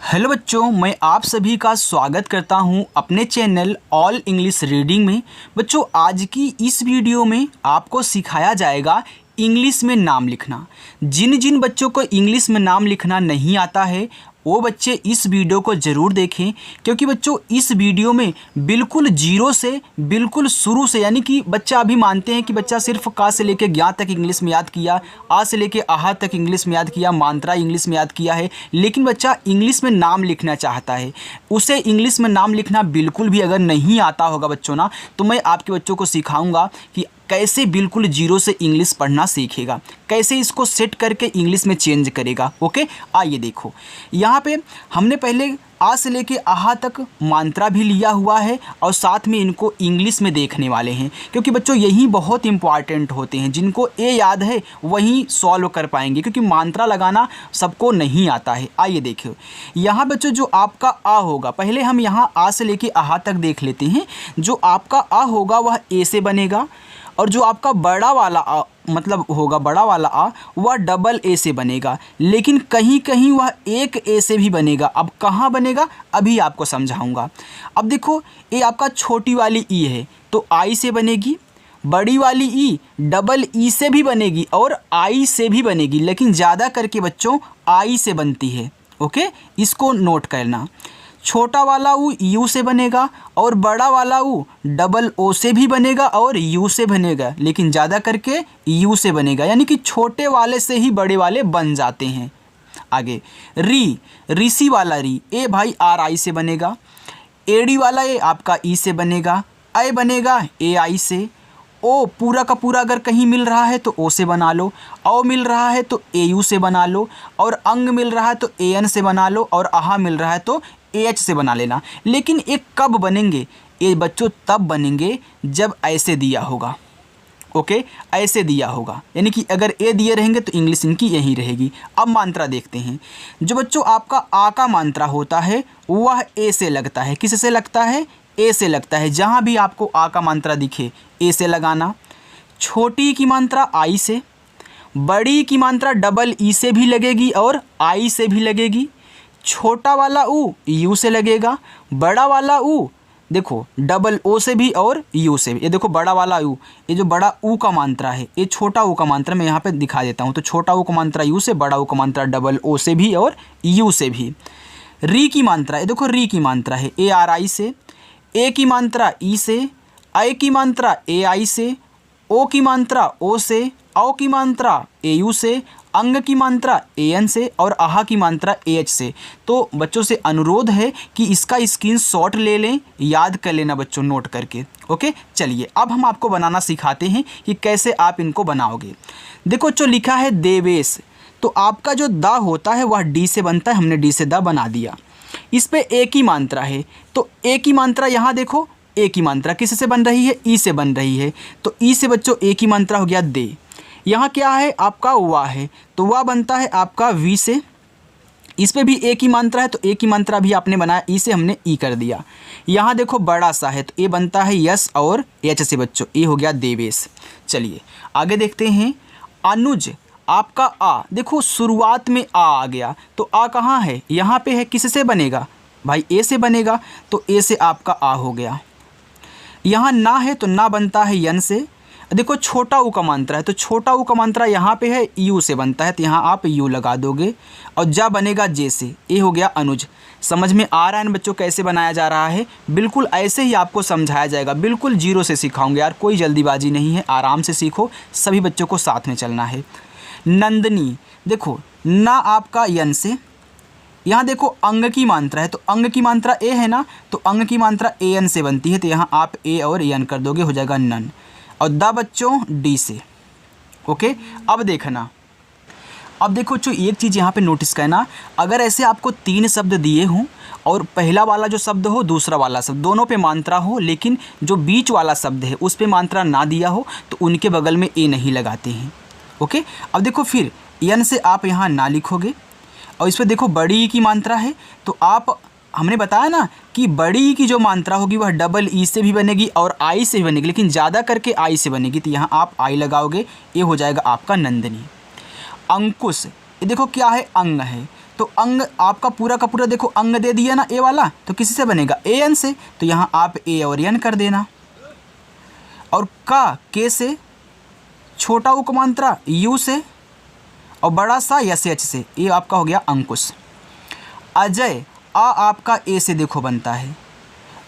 Hello बच्चों, मैं आप सभी का स्वागत करता हूं अपने चैनल ऑल इंग्लिश रीडिंग में। बच्चों, आज की इस वीडियो में आपको सिखाया जाएगा इंग्लिश में नाम लिखना। जिन जिन बच्चों को इंग्लिश में नाम लिखना नहीं आता है वो बच्चे इस वीडियो को ज़रूर देखें, क्योंकि बच्चों इस वीडियो में बिल्कुल जीरो से, बिल्कुल शुरू से, यानी कि बच्चा अभी मानते हैं कि बच्चा सिर्फ का से लेके ज्ञा तक इंग्लिश में याद किया, आ से लेके आहा तक इंग्लिश में याद किया, मात्रा इंग्लिश में याद किया है, लेकिन बच्चा इंग्लिश में नाम लिखना चाहता है। उसे इंग्लिश में नाम लिखना बिल्कुल भी अगर नहीं आता होगा बच्चों ना, तो मैं आपके बच्चों को सिखाऊंगा कि कैसे बिल्कुल जीरो से इंग्लिश पढ़ना सीखेगा, कैसे इसको सेट करके इंग्लिश में चेंज करेगा। ओके, आइए देखो, यहाँ पे हमने पहले आ से लेके आहा तक मात्रा भी लिया हुआ है और साथ में इनको इंग्लिश में देखने वाले हैं, क्योंकि बच्चों यही बहुत इंपॉर्टेंट होते हैं। जिनको ए याद है वही सॉल्व कर पाएंगे, क्योंकि मात्रा लगाना सबको नहीं आता है। आइए देखिए, यहाँ बच्चों जो आपका आ होगा, पहले हम यहाँ आ से लेके आहा तक देख लेते हैं। जो आपका आ होगा वह ए से बनेगा, और जो आपका बड़ा वाला आ मतलब होगा, बड़ा वाला आ, वह डबल ए से बनेगा, लेकिन कहीं कहीं वह एक ए से भी बनेगा। अब कहाँ बनेगा अभी आपको समझाऊंगा। अब देखो, ये आपका छोटी वाली ई है तो आई से बनेगी, बड़ी वाली ई डबल ई से भी बनेगी और आई से भी बनेगी, लेकिन ज़्यादा करके बच्चों आई से बनती है। ओके, इसको नोट करना। छोटा वाला ऊ यू से बनेगा और बड़ा वाला ऊ डबल ओ से भी बनेगा और यू से बनेगा, लेकिन ज़्यादा करके यू से बनेगा, यानी कि छोटे वाले से ही बड़े वाले बन जाते हैं। आगे री, ऋषि वाला री, ए भाई आर आई से बनेगा, एडी वाला ए आपका ई से बनेगा, आई बनेगा ए आई से, ओ पूरा का पूरा अगर कहीं मिल रहा है तो ओ से बना लो, औ मिल रहा है तो ए यू से बना लो, और अंग मिल रहा है तो ए एन से बना लो, और आहा मिल रहा है तो ए एच से बना लेना। लेकिन ये कब बनेंगे? ये बच्चों तब बनेंगे जब ऐसे दिया होगा। ओके, ऐसे दिया होगा, यानी कि अगर ए दिए रहेंगे तो इंग्लिश इनकी यही रहेगी। अब मात्रा देखते हैं। जो बच्चों आपका आ का मात्रा होता है वह ए से लगता है। किस से लगता है? ए से लगता है। जहाँ भी आपको आ का मात्रा दिखे ए से लगाना। छोटी की मात्रा आई से, बड़ी की मात्रा डबल ई से भी लगेगी और आई से भी लगेगी। छोटा वाला ऊ यू से लगेगा, बड़ा वाला ऊ देखो डबल ओ से भी और यू से भी। ये देखो बड़ा वाला यू, ये जो बड़ा ऊ का मात्रा है, ये छोटा ऊ का मात्रा मैं यहाँ पे दिखा देता हूँ। तो छोटा ऊ का मात्रा यू से, बड़ा ऊ का मात्रा डबल ओ से भी और यू से भी। री की मात्रा, ये देखो री की मात्रा है ए आर आई से, ए की मात्रा ई से, आई की मात्रा ए आई से, ओ की मात्रा ओ से, औ की मात्रा ए यू से, अंग की मात्रा ए एन से और आहा की मात्रा ए एच से। तो बच्चों से अनुरोध है कि इसका स्क्रीनशॉट ले लें, याद कर लेना बच्चों नोट करके। ओके, चलिए अब हम आपको बनाना सिखाते हैं कि कैसे आप इनको बनाओगे। देखो जो लिखा है देवेश, तो आपका जो दा होता है वह डी से बनता है। हमने डी से दा बना दिया। इस पे ए की मात्रा है, तो ए की मात्रा यहाँ देखो, ए की मात्रा किस से बन रही है? ई से बन रही है। तो ई से बच्चों ए की मात्रा हो गया दे। यहाँ क्या है आपका वाह है, तो वाह बनता है आपका वी से। इस पे भी ए की मात्रा है, तो ए की मात्रा भी आपने बनाया, ई से हमने ई कर दिया। यहाँ देखो बड़ा सा है, तो ए बनता है यस और एच से बच्चों, ए हो गया देवेश। चलिए आगे देखते हैं। अनुज, आपका आ देखो शुरुआत में आ गया, तो आ कहाँ है? यहाँ पे है। किससे बनेगा भाई? ए से बनेगा, तो ए से आपका आ हो गया। यहाँ ना है तो ना बनता है यन से। देखो छोटा ऊ का मात्रा है, तो छोटा ऊ का मात्रा यहाँ पे है यू से बनता है, तो यहाँ आप यू लगा दोगे और जा बनेगा जे से। ए हो गया अनुज। समझ में आ रहा है ना बच्चों कैसे बनाया जा रहा है? बिल्कुल ऐसे ही आपको समझाया जाएगा, बिल्कुल जीरो से सिखाऊंगे यार, कोई जल्दीबाजी नहीं है, आराम से सीखो, सभी बच्चों को साथ में चलना है। नंदनी, देखो ना आपका यन से, यहाँ देखो अंग की मात्रा है, तो अंग की मात्रा ए है ना, तो अंग की मात्रा ए एन से बनती है, तो यहाँ आप ए और एन कर दोगे, हो जाएगा नन। और द बच्चों डी से। ओके, अब देखना, अब देखो जो एक चीज़ यहाँ पे नोटिस करना, अगर ऐसे आपको तीन शब्द दिए हों और पहला वाला जो शब्द हो, दूसरा वाला शब्द, दोनों पे मात्रा हो, लेकिन जो बीच वाला शब्द है उस पे मात्रा ना दिया हो, तो उनके बगल में ए नहीं लगाते हैं। ओके, अब देखो फिर एन से आप यहाँ ना लिखोगे, और इस पर देखो बड़ी की मात्रा है, तो आप, हमने बताया ना कि बड़ी की जो मात्रा होगी वह डबल ई से भी बनेगी और आई से भी बनेगी, लेकिन ज़्यादा करके आई से बनेगी, तो यहाँ आप आई लगाओगे, ये हो जाएगा आपका नंदनी। अंकुश, ये देखो क्या है? अंग है, तो अंग आपका पूरा का पूरा देखो अंग दे दिया ना ए वाला, तो किसी से बनेगा ए एन से, तो यहाँ आप ए और एन कर देना। और का के से, छोटा उ का मात्रा यू से, और बड़ा सा यस एच से, ये आपका हो गया अंकुश। अजय आ आपका ए से देखो बनता है,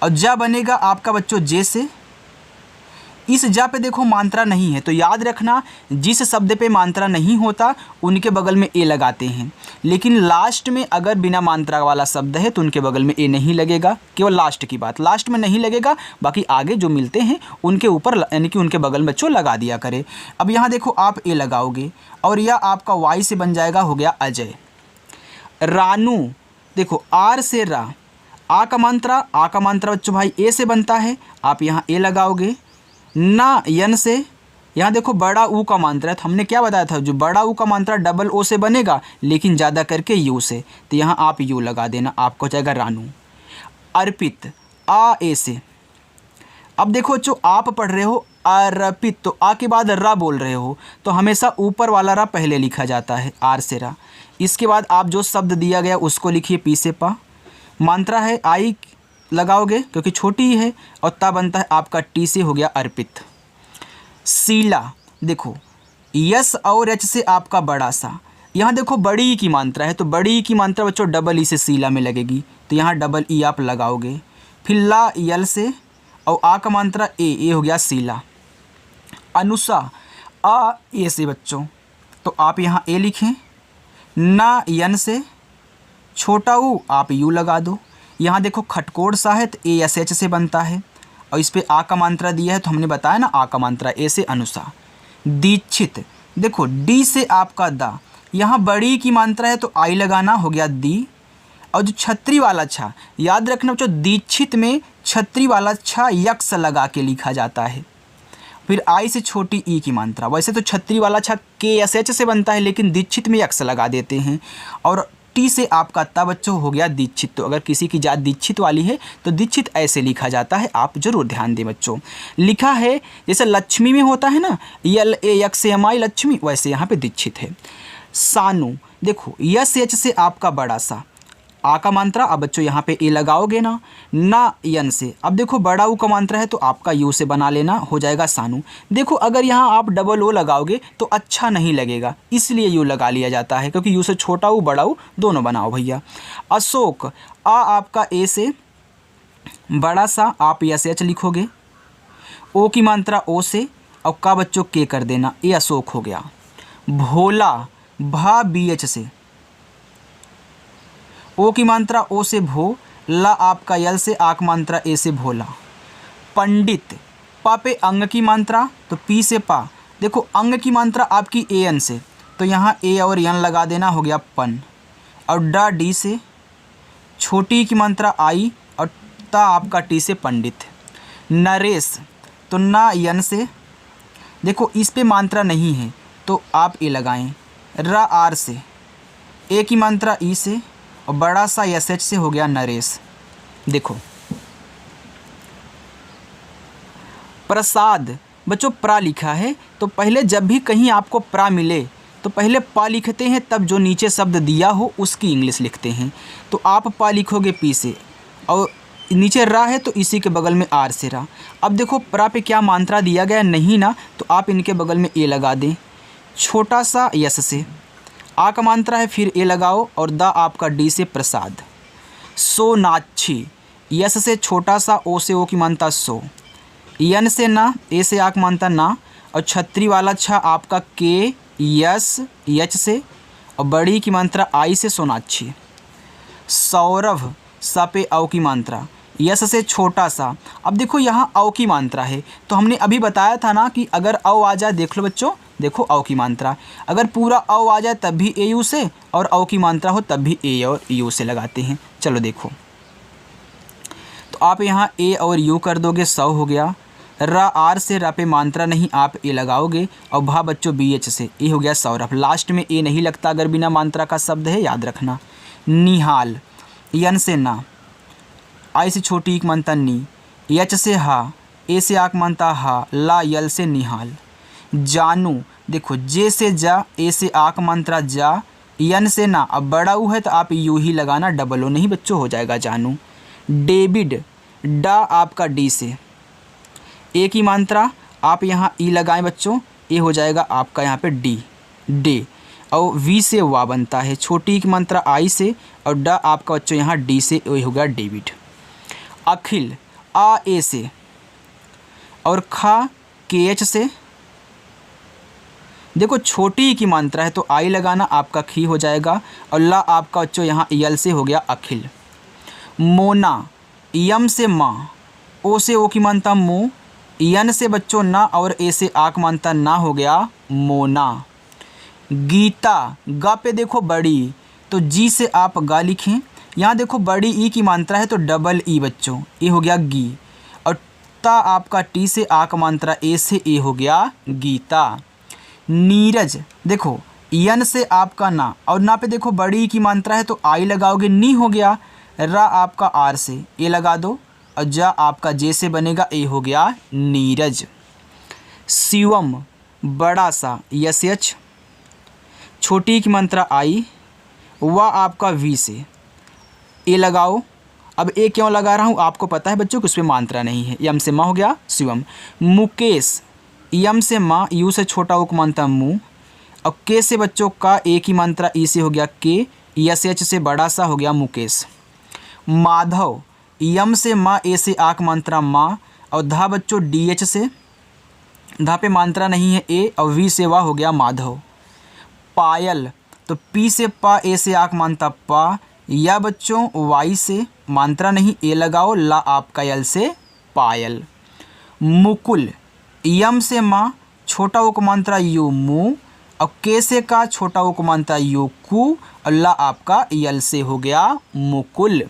और जा बनेगा आपका बच्चों जे से। इस जा पे देखो मात्रा नहीं है, तो याद रखना जिस शब्द पे मात्रा नहीं होता उनके बगल में ए लगाते हैं, लेकिन लास्ट में अगर बिना मात्रा वाला शब्द है तो उनके बगल में ए नहीं लगेगा। केवल लास्ट की बात, लास्ट में नहीं लगेगा, बाकी आगे जो मिलते हैं उनके ऊपर यानी कि उनके बगल में बच्चों लगा दिया करे। अब यहाँ देखो आप ए लगाओगे और यह आपका वाई से बन जाएगा, हो गया अजय। रानू देखो आर से रा, आ का मात्रा बच्चों भाई ए से बनता है, आप यहाँ ए लगाओगे। ना यन से, यहाँ देखो बड़ा ऊ का मात्रा है, तो हमने क्या बताया था, जो बड़ा ऊ का मात्रा डबल ओ से बनेगा लेकिन ज़्यादा करके यू से, तो यहाँ आप यू लगा देना, आपको हो जाएगा रानू। अर्पित आ ए से। अब देखो जो आप पढ़ रहे हो अर्पित, तो आ के बाद रा बोल रहे हो, तो हमेशा ऊपर वाला रा पहले लिखा जाता है, आर से रा। इसके बाद आप जो शब्द दिया गया उसको लिखिए, पी से पा। मात्रा है आई लगाओगे क्योंकि छोटी ही है, और ता बनता है आपका टी से, हो गया अर्पित। शीला देखो यस और एच से आपका बड़ा सा, यहाँ देखो बड़ी ई की मात्रा है, तो बड़ी ई की मात्रा बच्चों डबल ई से शीला में लगेगी, तो यहाँ डबल ई आप लगाओगे। फिर ला यल से, और आ का मात्रा ए हो गया शीला। अनुषा आ ए से बच्चों, तो आप यहाँ ए लिखें। ना यन से, छोटा ऊ आप यू लगा दो। यहाँ देखो खटकोड़ सा है, तो ए एस एच से बनता है, और इस पे आ का मात्रा दिया है, तो हमने बताया ना आ का मात्रा ए से अनुषा। दीक्षित देखो डी से आपका दा, यहाँ बड़ी की मात्रा है तो आई लगाना, हो गया दी। और जो छतरी वाला छा, याद रखना बच्चों दीक्षित में छतरी वाला छा यक्स लगा के लिखा जाता है। फिर आई से छोटी ई की मात्रा, वैसे तो छतरी वाला छा के एस एच से बनता है, लेकिन दीक्षित में यक्स लगा देते हैं। और टी से आपका ता बच्चों हो गया दीक्षित, तो अगर किसी की जात दीक्षित वाली है तो दीक्षित ऐसे लिखा जाता है, आप जरूर ध्यान दें बच्चों। लिखा है जैसे लक्ष्मी में होता है ना यल ए यक्स एम आई लक्ष्मी, वैसे यहाँ पे दीक्षित है। सानू देखो यस एच से आपका बड़ा सा, आ का मात्रा अब बच्चों यहाँ पे ए लगाओगे ना यन से, अब देखो बड़ा ऊ का मात्रा है तो आपका यू से बना लेना, हो जाएगा सानू। देखो अगर यहाँ आप डबल ओ लगाओगे तो अच्छा नहीं लगेगा, इसलिए यू लगा लिया जाता है, क्योंकि यू से छोटा ऊ बड़ा ऊ दोनों बनाओ भैया। अशोक आ आपका ए से, बड़ा सा आप यस एच लिखोगे, ओ की मात्रा ओ से, और का बच्चों के कर देना, ए अशोक हो गया। भोला भा बी एच से, ओ की मात्रा ओ से भो, ला आपका यल से, आक मात्रा ए से भोला। पंडित पा पे अंग की मात्रा, तो पी से पा, देखो अंग की मात्रा आपकी ए एन से, तो यहाँ ए और यन लगा देना, हो गया पन। और डा डी से, छोटी की मात्रा आई, और ता आपका टी से पंडित। नरेश तो ना यन से, देखो इस पे मात्रा नहीं है तो आप ए लगाएं। रा आर से, ए की मात्रा ई से, और बड़ा सा एस एच से, हो गया नरेश। देखो प्रसाद बच्चों प्रा लिखा है, तो पहले जब भी कहीं आपको प्रा मिले तो पहले पा लिखते हैं, तब जो नीचे शब्द दिया हो उसकी इंग्लिश लिखते हैं। तो आप पा लिखोगे पी से, और नीचे रा है तो इसी के बगल में आर से रा। अब देखो प्रा पे क्या मात्रा दिया गया नहीं ना, तो आप इनके बगल में ए लगा दें, छोटा सा यस से, आ का मात्रा है फिर ए लगाओ, और दा आपका डी से प्रसाद। सोनाक्षी यस से छोटा सा, ओ से ओ की मात्रा सो, यन से ना, ए से आ की मात्रा ना, और छतरी वाला छा आपका के यस यच से, और बड़ी की मात्रा आई से सोनाक्षी। सौरभ सा पे औ की मात्रा, यस से छोटा सा, अब देखो यहाँ औ की मात्रा है, तो हमने अभी बताया था ना कि अगर औ आ जाए, देख लो बच्चों, देखो औ की मात्रा अगर पूरा औ आ जाए तब भी ए यू से, और औ की मात्रा हो तब भी ए और यू से लगाते हैं। चलो देखो, तो आप यहाँ ए और यू कर दोगे, 100 हो गया। रा आर से, रा पे मात्रा नहीं, आप ए लगाओगे, और भा बच्चों बी एच से, ए हो गया सौरभ। लास्ट में ए नहीं लगता अगर बिना मात्रा का शब्द है, याद रखना। निहाल यन से ना, आई से छोटी एक मात्रा नी, यच से हा, ए से आक मात्रा हा, ला यल से निहाल। जानू देखो जे से जा, ए से आक मात्रा जा, यन से ना, अब बड़ा ऊ है तो आप यू ही लगाना, डबल ओ नहीं बच्चों हो जाएगा जानू। डेविड, डा आपका डी से, ए की मात्रा आप यहाँ ई लगाएं बच्चों, ए हो जाएगा आपका यहाँ पे डी, डे। और वी से वा बनता है, छोटी की मात्रा आई से, और ड आपका बच्चों यहाँ डी से, ए हो गया डेविड। अखिल, आ ए से, और खा के एच से, देखो छोटी की मात्रा है तो आई लगाना, आपका खी हो जाएगा, और ला आपका बच्चों यहाँ यल से हो गया अखिल। मोना, यम से माँ, ओ से ओ की मानता मो, यन से बच्चों ना, और ए से आक मानता ना, हो गया मोना। गीता, गा पे देखो बड़ी, तो जी से आप गा लिखें, यहाँ देखो बड़ी ई की मात्रा है तो डबल ई बच्चों, ए हो गया गी, और ता आपका टी से आक मात्रा, ए से ए हो गया गीता। नीरज, देखो यन से आपका ना, और ना पे देखो बड़ी ई की मात्रा है तो आई लगाओगे, नी हो गया, रा आपका आर से ए लगा दो, और जा आपका जे से बनेगा, ए हो गया नीरज। शिवम, बड़ा सा यस एच, छोटी की मात्रा आई, वह आपका वी से ए लगाओ। अब ए क्यों लगा रहा हूँ आपको पता है बच्चों कि उस पर मात्रा नहीं है, यम से माँ हो गया शिवम। मुकेश, यम से माँ, यू से छोटा उक मानता मुँह, और के से बच्चों का, ए की मात्रा ई से हो गया के, यस एच से बड़ा सा हो गया मुकेश। माधव, यम से माँ, ए से आक मात्रा माँ, और धा बच्चों डी एच से, धा पे मात्रा नहीं है ए, और वी से वाह हो गया माधव। पायल, तो पी से पा, ए से आक मानता पा, या बच्चों वाई से मात्रा नहीं, ए लगाओ, ला आपका यल से पायल। मुकुल, यम से माँ, छोटा उक मात्रा यू मु, और के से का, छोटा उक मात्रा यू कु, और ला आपका यल से हो गया मुकुल।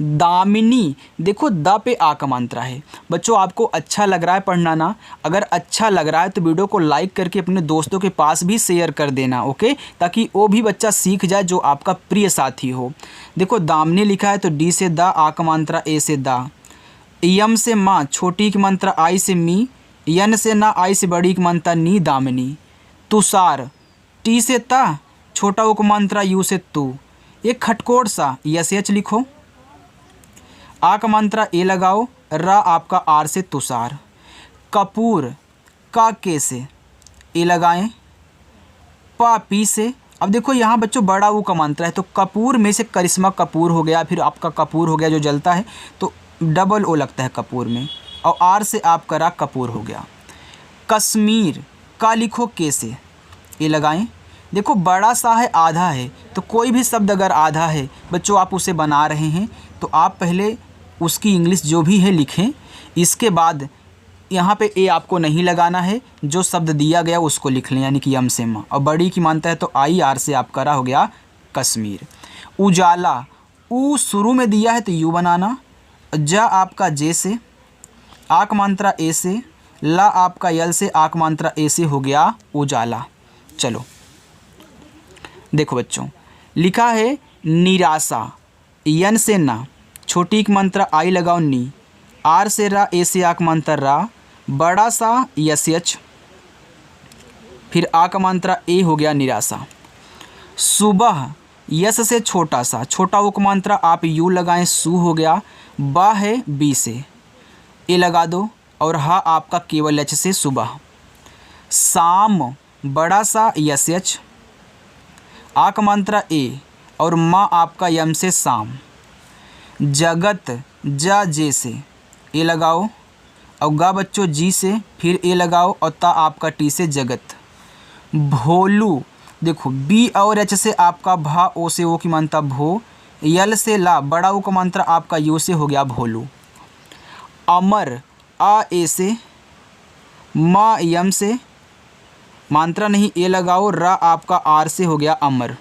दामिनी, देखो द पे आ का मात्रा है बच्चों, आपको अच्छा लग रहा है पढ़ना ना, अगर अच्छा लग रहा है तो वीडियो को लाइक करके अपने दोस्तों के पास भी शेयर कर देना, ओके, ताकि वो भी बच्चा सीख जाए जो आपका प्रिय साथी हो। देखो दामिनी लिखा है तो डी से द, आ का मात्रा ए से दा, यम से माँ, छोटी की मात्रा आई से मी, यन से ना, आई से बड़ी की मात्रा नी, दामिनी। तुषार, टी से ता, छोटा उक मात्रा यू से तू, एक खटकोट सा यस एच लिखो, आ का मात्रा ए लगाओ, रा आपका आर से तुषार। कपूर, का के से ए लगाएं, पा पी से, अब देखो यहाँ बच्चों बड़ा ऊ का मात्रा है तो कपूर में से करिश्मा कपूर हो गया, फिर आपका कपूर हो गया जो जलता है, तो डबल ओ लगता है कपूर में, और आर से आपका रा कपूर हो गया। कश्मीर, का लिखो के से ए लगाएं, देखो बड़ा सा है आधा है, तो कोई भी शब्द अगर आधा है बच्चों आप उसे बना रहे हैं तो आप पहले उसकी इंग्लिश जो भी है लिखें, इसके बाद यहाँ पे ए आपको नहीं लगाना है, जो शब्द दिया गया उसको लिख लें, यानी कि यम से माँ, और बड़ी की मानता है तो आई, आर से आपका रा हो गया कश्मीर। उजाला, ऊ शुरू में दिया है तो यू बनाना, जा आपका जे से, आक मात्रा ए से, ला आपका यल से, आक मात्रा ए से हो गया उजाला। चलो देखो बच्चों, लिखा है निराशा, यन से ना, छोटी की मात्रा आई लगाओ नी, आर से रा, ए से आक मात्रा रा, बड़ा सा यस एच, फिर आ का मात्रा ए हो गया निराशा। सुबह, यस से छोटा सा, छोटा उक मात्रा आप यू लगाएं, सू हो गया, बा है बी से ए लगा दो, और हा आपका केवल एच से सुबह। शाम, बड़ा सा यस एच, आ का मात्रा ए, और माँ आपका यम से शाम। जगत, जा जे से ए लगाओ, और गा बच्चों जी से, फिर ए लगाओ, और ता आपका टी से जगत। भोलू, देखो बी और एच से आपका भा, ओ से ओ की मानता भो, यल से ला, बड़ा ओ का मात्रा आपका यू से हो गया भोलू। अमर, आ ए से, मा यम से, मात्रा नहीं ए लगाओ, रा आपका आर से हो गया अमर।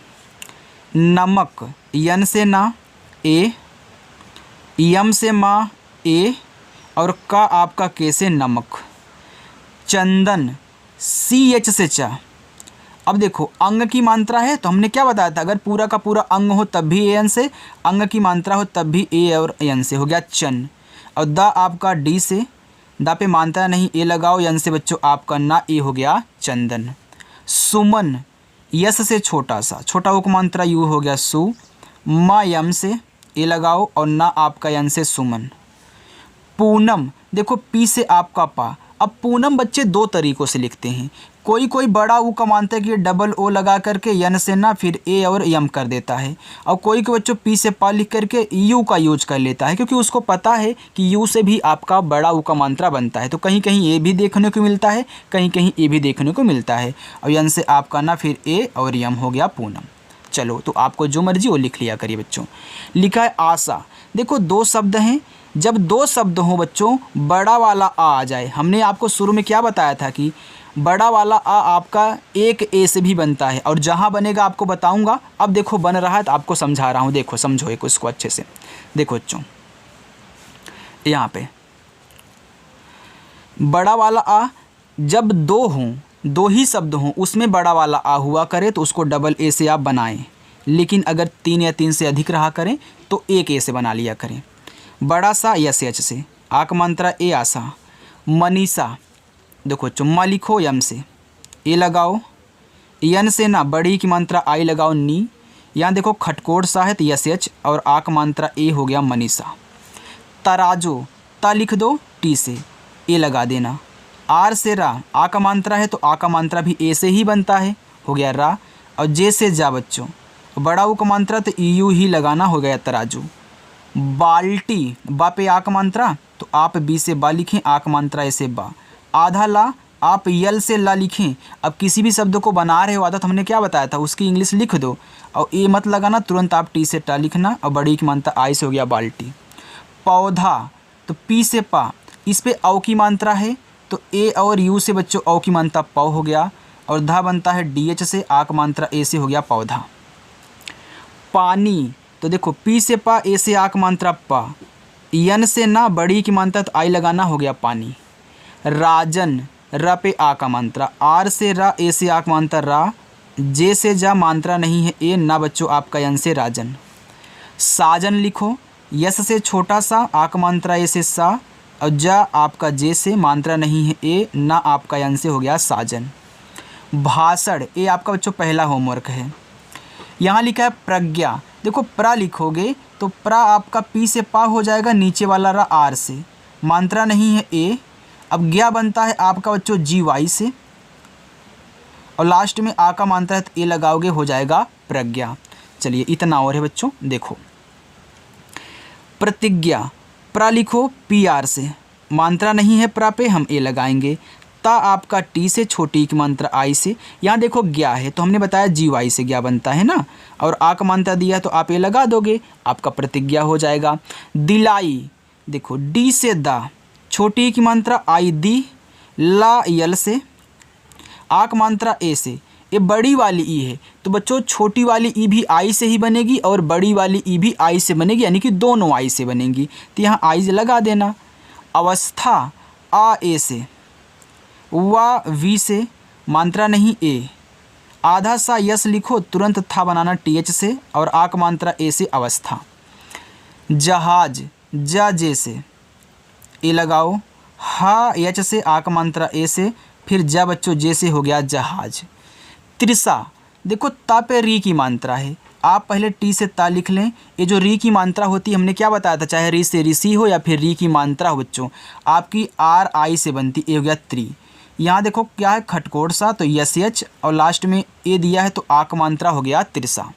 नमक, यन से ना, ए, यम से माँ ए, और का आपका के से नमक। चंदन, सी एच से चा, अब देखो अंग की मात्रा है तो हमने क्या बताया था, अगर पूरा का पूरा अंग हो तब भी ए एन से, अंग की मात्रा हो तब भी ए और एन से, हो गया चन। और द आपका डी से, दा पे मात्रा नहीं ए लगाओ, यन से बच्चों आपका ना, ए हो गया चंदन। सुमन, यस से छोटा सा, छोटा उपमात्रा यू हो गया सु, मा यम से ए लगाओ और ना आपका यन से सुमन। पूनम, देखो पी से आपका पा। अब पूनम बच्चे दो तरीक़ों से लिखते हैं, कोई कोई बड़ा ऊ का मानता है कि डबल ओ लगा करके यन से ना फिर ए और यम कर देता है, और कोई कोई बच्चों पी से पा लिख करके यू का यूज कर लेता है, क्योंकि उसको पता है कि यू से भी आपका बड़ा ऊ का मात्रा बनता है। तो कहीं कहीं ए भी देखने को मिलता है, कहीं कहीं ए भी देखने को मिलता है, और यन से आपका ना फिर ए और यम हो गया पूनम। चलो तो आपको जो मर्जी वो लिख लिया करिए बच्चों। लिखा है आशा। देखो दो शब्द हैं, जब दो शब्द हों बच्चों बड़ा वाला आ जाए, हमने आपको शुरू में क्या बताया था कि बड़ा वाला आ आपका एक ए से भी बनता है, और जहाँ बनेगा आपको बताऊंगा। अब देखो बन रहा है तो आपको समझा रहा हूँ, देखो समझो एक इसको अच्छे से। देखो बच्चों यहाँ पे बड़ा वाला आ जब दो हों, दो ही शब्द हों, उसमें बड़ा वाला आ हुआ करे तो उसको डबल ए से आप बनाएं, लेकिन अगर 3 या 3 से अधिक रहा करें तो एक ए से बना लिया करें। बड़ा सा यस एच से, आक मात्रा ए आशा। मनीषा, देखो चुम्मा लिखो यम से ए लगाओ, यन से ना बड़ी की मात्रा आई लगाओ नी। यहाँ देखो खटकोट सा है तो यस एच और आक मात्रा ए हो गया मनीषा। तराजू, ता लिख दो टी से ए लगा देना। आर से रा, आ का मात्रा है तो आ का मात्रा भी ए से ही बनता है, हो गया रा। और जे से जा बच्चों, बड़ा ऊ का मात्रा तो यू ही लगाना, हो गया तराजू। बाल्टी, बा पे आ का मात्रा तो आप बी से बा लिखें, आ का मात्रा ए से बा। आधा ला, आप यल से ला लिखें। अब किसी भी शब्द को बना रहे हो आधा, तो हमने क्या बताया था उसकी इंग्लिश लिख दो और ए मत लगाना, तुरंत आप टी से टा लिखना, और बड़ी की मात्रा आई से हो गया बाल्टी। पौधा, तो पी से पा, इस पे औ की मात्रा है तो ए और यू से बच्चों औ की मात्रा पौ हो गया, और धा बनता है डी एच से, आ का मात्रा ए से हो गया पौधा। पानी, तो देखो पी से पा, ए से आ का मात्रा पा, यन से ना बड़ी की मात्रा तो आई लगाना, हो गया पानी। राजन, र पे आ का मात्रा, आर से रा, ए से आ का मात्रा रा, जे से जा मात्रा नहीं है ए ना बच्चों आपका यन से राजन। साजन लिखो, यस से छोटा सा, आ का मात्रा ए से सा, और जा आपका जे से मात्रा नहीं है ए ना आपका यन से हो गया साजन। भाषण, ए आपका बच्चों पहला होमवर्क है। यहाँ लिखा है प्रज्ञा, देखो प्रा लिखोगे तो प्रा आपका पी से पा हो जाएगा, नीचे वाला रा आर से, मात्रा नहीं है ए। अब ज्ञा बनता है आपका बच्चों जी वाई से, और लास्ट में आ का मात्रा है तो ए लगाओगे, हो जाएगा प्रज्ञा। चलिए इतना और है बच्चों। देखो प्रतिज्ञा, प्रा लिखो पी आर से, मात्रा नहीं है प्रा पे, हम ए लगाएंगे। ता आपका टी से, छोटी की मात्रा आई से। यहाँ देखो ज्ञा है तो हमने बताया जी वाई से ज्ञा बनता है ना, और आ का मात्रा दिया तो आप ए लगा दोगे, आपका प्रतिज्ञा हो जाएगा। दिलाई, देखो डी से दा, छोटी की मात्रा आई दी, ला यल से, आ का मात्रा ए से, ये बड़ी वाली ई है तो बच्चों छोटी वाली ई भी आई से ही बनेगी और बड़ी वाली ई भी आई से बनेगी, यानी कि दोनों आई से बनेंगी, तो यहाँ आई से लगा देना। अवस्था, आ ए से, वा वी से, मात्रा नहीं ए, आधा सा यस लिखो, तुरंत था बनाना टी एच से, और आ का मात्रा ए से अवस्था। जहाज, जा जे से ए लगाओ, हा एच से, आ का मात्रा ए से, फिर जा बच्चों जे से हो गया जहाज। त्रिसा, देखो ता पे री की मात्रा है, आप पहले टी से ता लिख लें। ये जो री की मात्रा होती है हमने क्या बताया था, चाहे री से ऋषि हो या फिर री की मात्रा हो बच्चों आपकी आर आई से बनती, ए हो गया त्रि। यहाँ देखो क्या है खटकोट सा, तो यस एच और लास्ट में ए दिया है तो आ का मात्रा हो गया त्रिसा।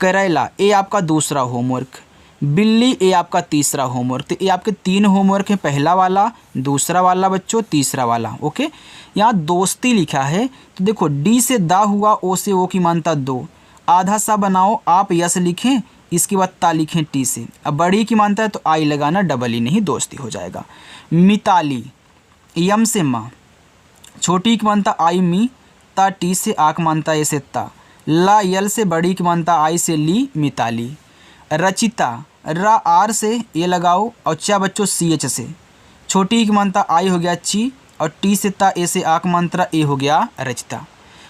करेला, ए आपका दूसरा होमवर्क। बिल्ली, ए आपका तीसरा होमवर्क। तो ये आपके 3 होमवर्क हैं, पहला वाला, दूसरा वाला बच्चों, तीसरा वाला। ओके, यहाँ दोस्ती लिखा है तो देखो डी से दा हुआ, ओ से ओ की मात्रा दो, आधा सा बनाओ, आप यस लिखें, इसके बाद ता लिखें टी से। अब बड़ी की मात्रा है तो आई लगाना, डबल ही नहीं दोस्ती हो जाएगा। मिताली, यम से माँ, छोटी की मात्रा आई मी, ता टी से, आ की मात्रा ए से ता, ला यल से, बड़ी की मात्रा आई से ली, मिताली। रचिता, रा आर से ए लगाओ, और चा बच्चों सी एच से, छोटी की मात्रा आई हो गया ची, और टी से ता ए से आ की मात्रा ए हो गया रचिता।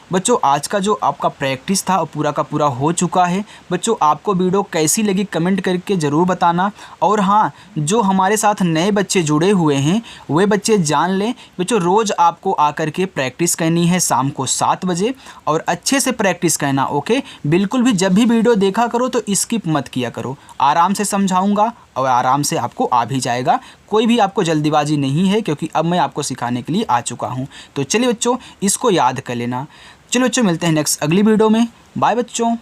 बच्चों आज का जो आपका प्रैक्टिस था वो पूरा का पूरा हो चुका है। बच्चों आपको वीडियो कैसी लगी कमेंट करके ज़रूर बताना। और हाँ, जो हमारे साथ नए बच्चे जुड़े हुए हैं वे बच्चे जान लें बच्चों, रोज़ आपको आकर के प्रैक्टिस करनी है शाम को 7 बजे और अच्छे से प्रैक्टिस करना। ओके, बिल्कुल भी जब भी वीडियो देखा करो तो स्किप मत किया करो। आराम से समझाऊंगा और आराम से आपको आ भी जाएगा। कोई भी आपको जल्दीबाजी नहीं है क्योंकि अब मैं आपको सिखाने के लिए आ चुका हूँ। तो चलिए बच्चों, इसको याद कर लेना। चलो बच्चों, मिलते हैं नेक्स्ट अगली वीडियो में। बाय बच्चों।